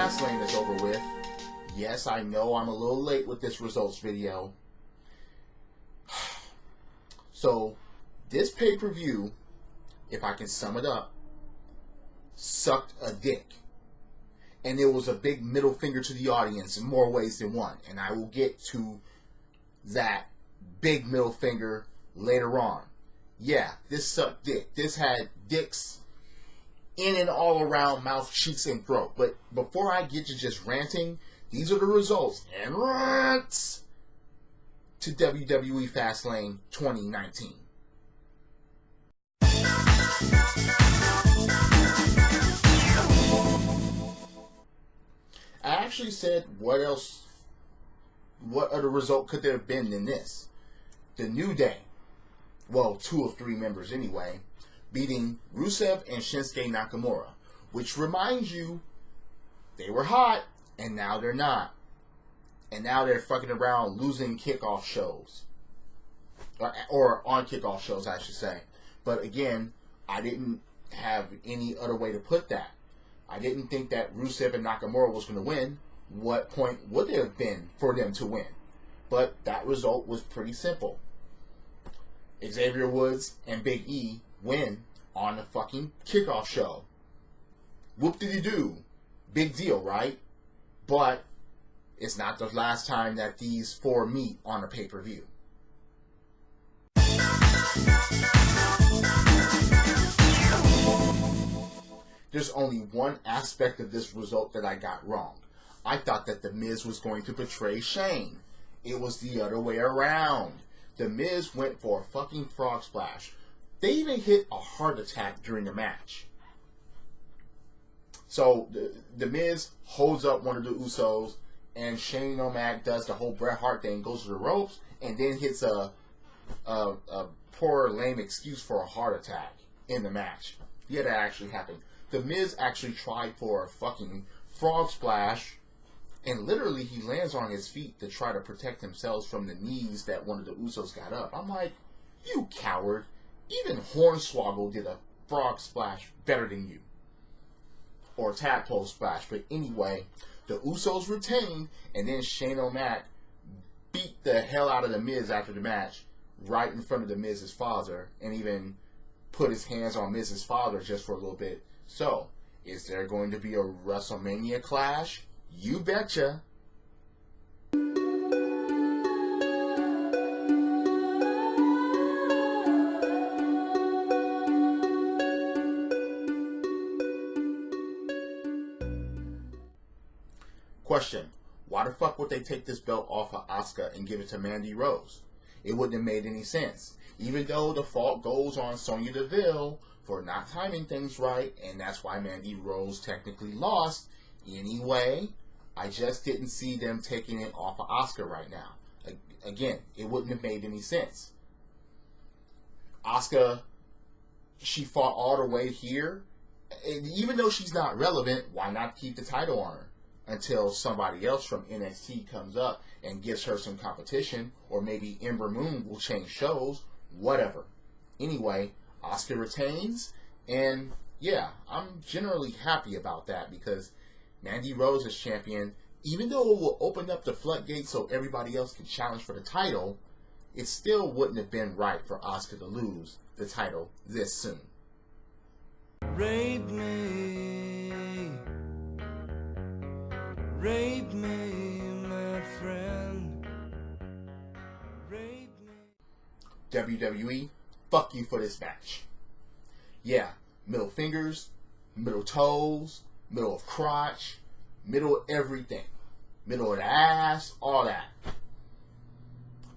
Fastlane is over with. Yes, I know I'm a little late with this results video. So, this pay-per-view, if I can sum it up, sucked a dick. And it was a big middle finger to the audience in more ways than one. And I will get to that big middle finger later on. Yeah, this sucked dick. This had dicks in and all around mouth, cheeks, and throat. But before I get to just ranting, these are the results and rants to WWE Fastlane 2019. I actually said, what other result could there have been than this? The New Day, well, 2 of 3 members anyway, beating Rusev and Shinsuke Nakamura, which reminds you, they were hot, and now they're not. And now they're fucking around losing kickoff shows. Or on kickoff shows, I should say. But again, I didn't have any other way to put that. I didn't think that Rusev and Nakamura was going to win. What point would there have been for them to win? But that result was pretty simple. Xavier Woods and Big E win on the fucking kickoff show. Whoop-de-doo. Big deal, right? But it's not the last time that these 4 meet on a pay-per-view. There's only one aspect of this result that I got wrong. I thought that The Miz was going to betray Shane. It was the other way around. The Miz went for a fucking frog splash. They even hit a heart attack during the match. So, the Miz holds up one of the Usos, and Shane O'Mac does the whole Bret Hart thing, goes to the ropes, and then hits a poor, lame excuse for a heart attack in the match. Yeah, that actually happened. The Miz actually tried for a fucking frog splash, and literally he lands on his feet to try to protect himself from the knees that one of the Usos got up. I'm like, you coward. Even Hornswoggle did a frog splash better than you. Or tadpole splash. But anyway, the Usos retained, and then Shane O'Mac beat the hell out of the Miz after the match, right in front of the Miz's father, and even put his hands on Miz's father just for a little bit. So, is there going to be a WrestleMania clash? You betcha. Question. Why the fuck would they take this belt off of Asuka and give it to Mandy Rose? It wouldn't have made any sense. Even though the fault goes on Sonya Deville for not timing things right, and that's why Mandy Rose technically lost. Anyway, I just didn't see them taking it off of Asuka right now. Again, it wouldn't have made any sense. Asuka, she fought all the way here. And even though she's not relevant, why not keep the title on her until somebody else from NXT comes up and gives her some competition, or maybe Ember Moon will change shows, whatever. Anyway, Asuka retains, and yeah, I'm generally happy about that because Mandy Rose is champion. Even though it will open up the floodgates so everybody else can challenge for the title, it still wouldn't have been right for Asuka to lose the title this soon. Rape me, my friend. Rape me. WWE, fuck you for this match. Yeah, middle fingers, middle toes, middle of crotch, middle of everything. Middle of the ass, all that.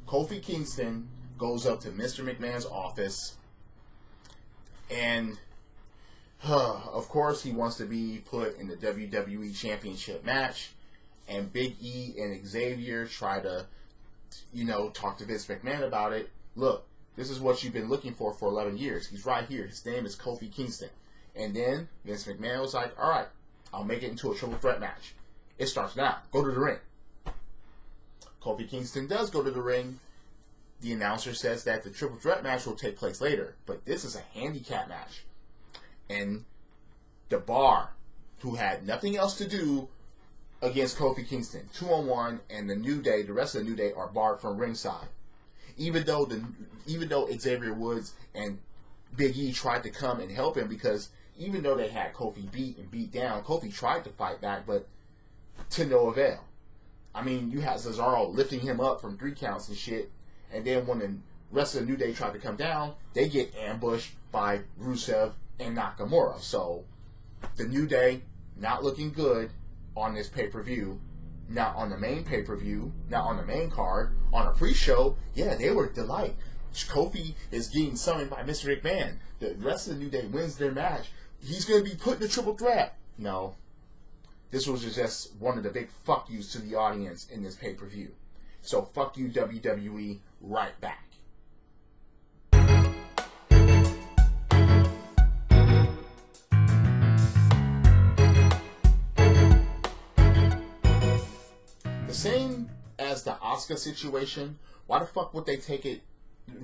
Kofi Kingston goes up to Mr. McMahon's office, and of course he wants to be put in the WWE Championship match, and Big E and Xavier try to, talk to Vince McMahon about it. Look, this is what you've been looking for 11 years. He's right here. His name is Kofi Kingston. And then Vince McMahon was like, all right, I'll make it into a triple threat match. It starts now. Go to the ring. Kofi Kingston does go to the ring. The announcer says that the triple threat match will take place later, but this is a handicap match. And the Bar, who had nothing else to do against Kofi Kingston, 2-on-1, and the New Day, the rest of the New Day, are barred from ringside. Even though Xavier Woods and Big E tried to come and help him, because even though they had Kofi beat down, Kofi tried to fight back, but to no avail. I mean, you had Cesaro lifting him up from 3 counts and shit, and then when the rest of the New Day tried to come down, they get ambushed by Rusev and Nakamura. So, the New Day not looking good on this pay-per-view, not on the main pay-per-view, not on the main card, on a pre-show. Yeah, they were delight. Kofi is getting summoned by Mr. McMahon. The rest of the New Day wins their match. He's going to be put in a triple threat. No. This was just one of the big fuck yous to the audience in this pay-per-view. So fuck you, WWE, right back. The same as the Asuka situation, why the fuck would they take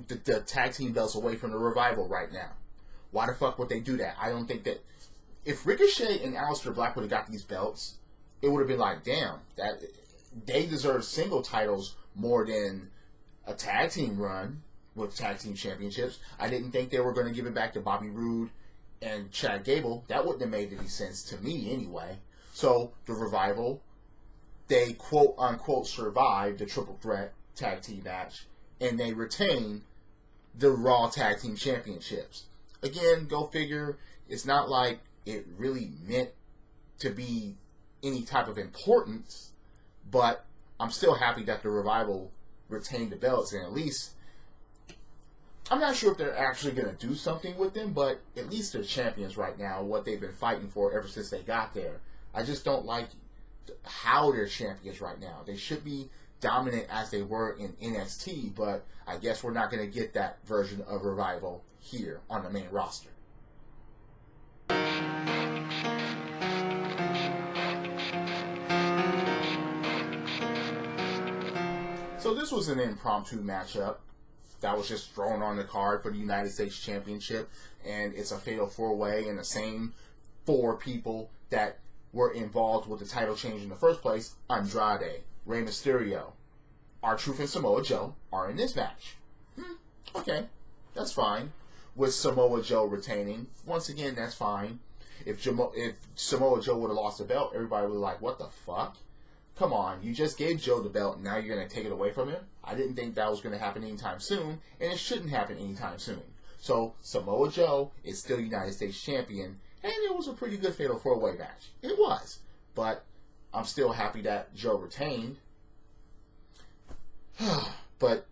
the tag team belts away from the Revival right now? Why the fuck would they do that? I don't think that... If Ricochet and Aleister Black would have got these belts, it would have been like, damn, that they deserve single titles more than a tag team run with tag team championships. I didn't think they were going to give it back to Bobby Roode and Chad Gable. That wouldn't have made any sense to me anyway. So, the Revival, they quote-unquote survived the triple threat tag team match, and they retain the Raw tag team championships. Again, go figure, it's not like it really meant to be any type of importance, but I'm still happy that the Revival retained the belts, and at least, I'm not sure if they're actually going to do something with them, but at least they're champions right now, what they've been fighting for ever since they got there. I just don't like how they're champions right now. They should be dominant as they were in NXT, but I guess we're not going to get that version of Revival here on the main roster. So this was an impromptu matchup that was just thrown on the card for the United States Championship, and it's a fatal 4-way, and the same 4 people that were involved with the title change in the first place, Andrade, Rey Mysterio, R-Truth, and Samoa Joe, are in this match. Okay, that's fine. With Samoa Joe retaining, once again, that's fine. If Samoa Joe would have lost the belt, everybody would have like, what the fuck? Come on, you just gave Joe the belt, and now you're going to take it away from him? I didn't think that was going to happen anytime soon, and it shouldn't happen anytime soon. So, Samoa Joe is still United States Champion, and it was a pretty good fatal 4-way match. It was. But I'm still happy that Joe retained. But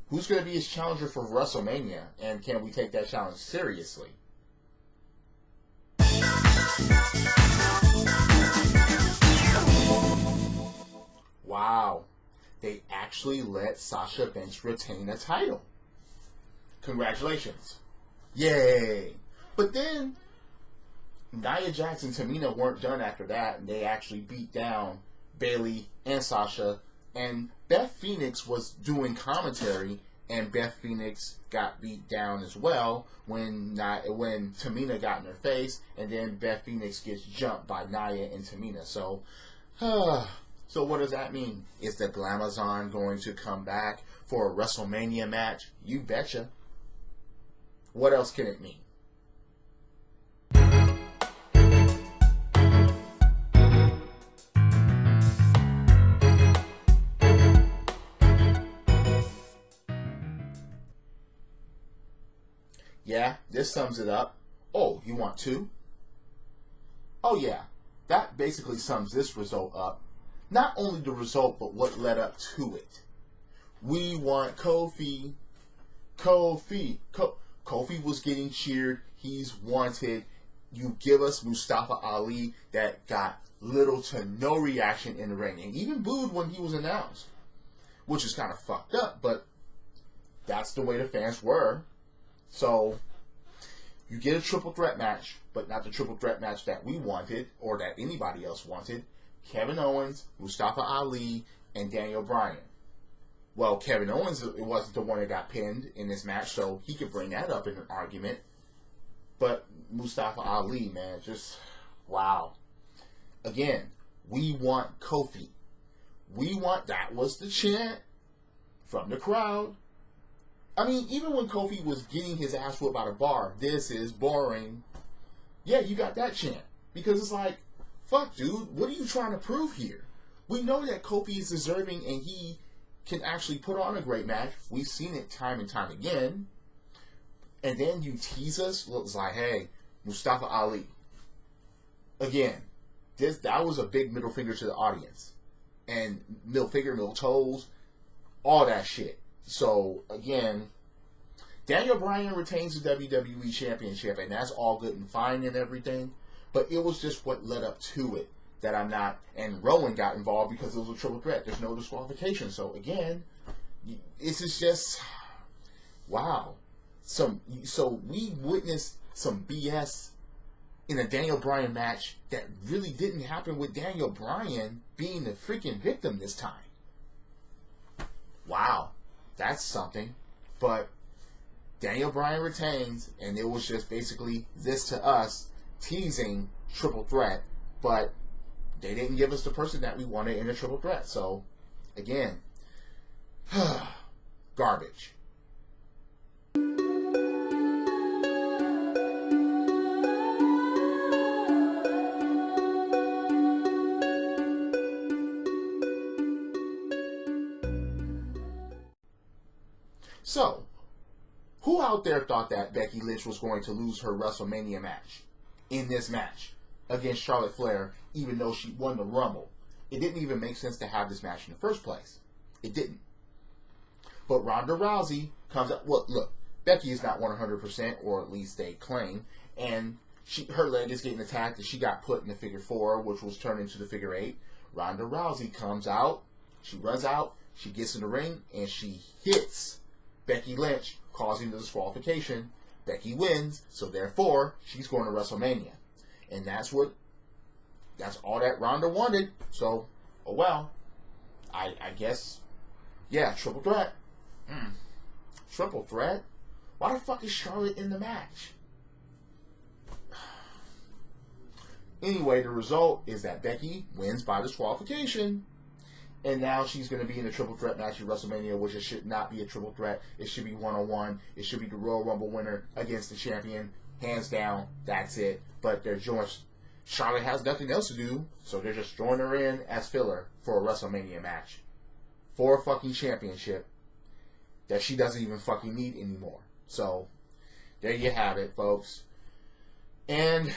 who's going to be his challenger for WrestleMania? And can we take that challenge seriously? Wow. They actually let Sasha Banks retain the title. Congratulations. Yay. But then, Nia Jax and Tamina weren't done after that, and they actually beat down Bayley and Sasha, and Beth Phoenix was doing commentary, and Beth Phoenix got beat down as well when Tamina got in her face, and then Beth Phoenix gets jumped by Nia and Tamina. So what does that mean? Is the Glamazon going to come back for a WrestleMania match? You betcha. What else can it mean? Yeah, this sums it up. Oh, you want 2? Oh yeah, that basically sums this result up. Not only the result, but what led up to it. We want Kofi. Kofi was getting cheered. He's wanted. You give us Mustafa Ali that got little to no reaction in the ring, and even booed when he was announced, which is kind of fucked up, but that's the way the fans were. So, you get a triple threat match, but not the triple threat match that we wanted, or that anybody else wanted. Kevin Owens, Mustafa Ali, and Daniel Bryan. Well, Kevin Owens wasn't the one that got pinned in this match, so he could bring that up in an argument. But Mustafa Ali, man, just, wow. Again, We want Kofi. That was the chant from the crowd. I mean, even when Kofi was getting his ass whooped by the bar, this is boring. Yeah, you got that chant. Because it's like, fuck, dude, what are you trying to prove here? We know that Kofi is deserving and he can actually put on a great match. We've seen it time and time again. And then you tease us. It's like, hey, Mustafa Ali. Again, that was a big middle finger to the audience. And middle finger, middle toes, all that shit. So, again, Daniel Bryan retains the WWE Championship, and that's all good and fine and everything. But it was just what led up to it that I'm not. And Rowan got involved because it was a triple threat. There's no disqualification. So, again, this is just, wow. So we witnessed some BS in a Daniel Bryan match that really didn't happen with Daniel Bryan being the freaking victim this time. Wow. That's something. But Daniel Bryan retains, and it was just basically this to us teasing triple threat, but they didn't give us the person that we wanted in a triple threat. So, again, garbage. So, who out there thought that Becky Lynch was going to lose her WrestleMania match in this match against Charlotte Flair, even though she won the Rumble? It didn't even make sense to have this match in the first place. It didn't. But Ronda Rousey comes up. Well, look, Becky is not 100%, or at least they claim, and her leg is getting attacked, and she got put in the figure 4, which was turned into the figure 8. Ronda Rousey comes out. She runs out. She gets in the ring, and she hits Becky Lynch, causing the disqualification. Becky wins, so therefore she's going to WrestleMania, and that's all that Ronda wanted. So, oh well, I guess, yeah, triple threat. Triple threat. Why the fuck is Charlotte in the match? Anyway, the result is that Becky wins by disqualification. And now she's going to be in a triple threat match at WrestleMania, which it should not be a triple threat. It should be one-on-one. It should be the Royal Rumble winner against the champion. Hands down, that's it. But they're Charlotte has nothing else to do, so they're just throwing her in as filler for a WrestleMania match. For a fucking championship that she doesn't even fucking need anymore. So, there you have it, folks. And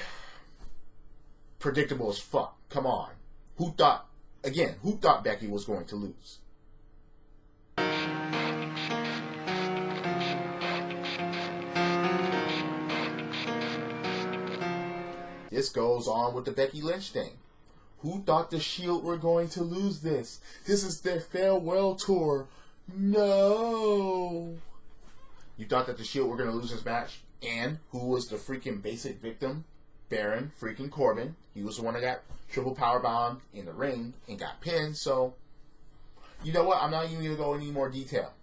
predictable as fuck. Come on. Who thought Becky was going to lose? This goes on with the Becky Lynch thing. Who thought the Shield were going to lose this? This is their farewell tour. No. You thought that the Shield were going to lose this match? And who was the freaking basic victim? Baron freaking Corbin. He was the one that got triple powerbombed in the ring and got pinned. So, you know what? I'm not even going to go into any more detail.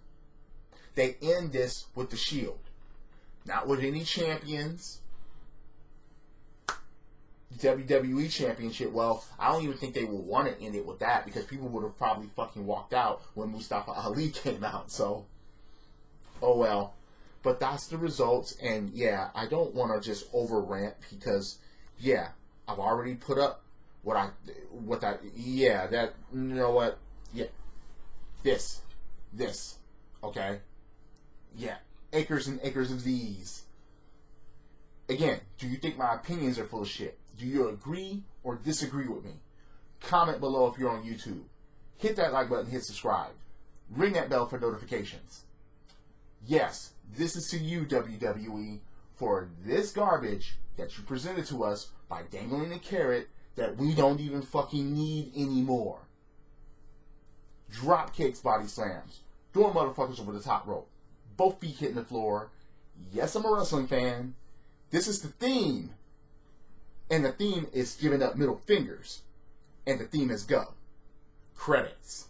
They end this with the Shield. Not with any champions. WWE Championship, well, I don't even think they would want to end it with that, because people would have probably fucking walked out when Mustafa Ali came out. So, oh well. But that's the results, and yeah, I don't want to just over rant, because yeah, I've already put up you know what, yeah, this, okay, yeah, acres and acres of these. Again, do you think my opinions are full of shit? Do you agree or disagree with me? Comment below if you're on YouTube. Hit that like button, hit subscribe. Ring that bell for notifications. Yes, this is to you, WWE, for this garbage that you presented to us by dangling a carrot that we don't even fucking need anymore. Drop kicks, body slams, throwing motherfuckers over the top rope, both feet hitting the floor. Yes, I'm a wrestling fan. This is the theme. And the theme is giving up middle fingers. And the theme is go. Credits.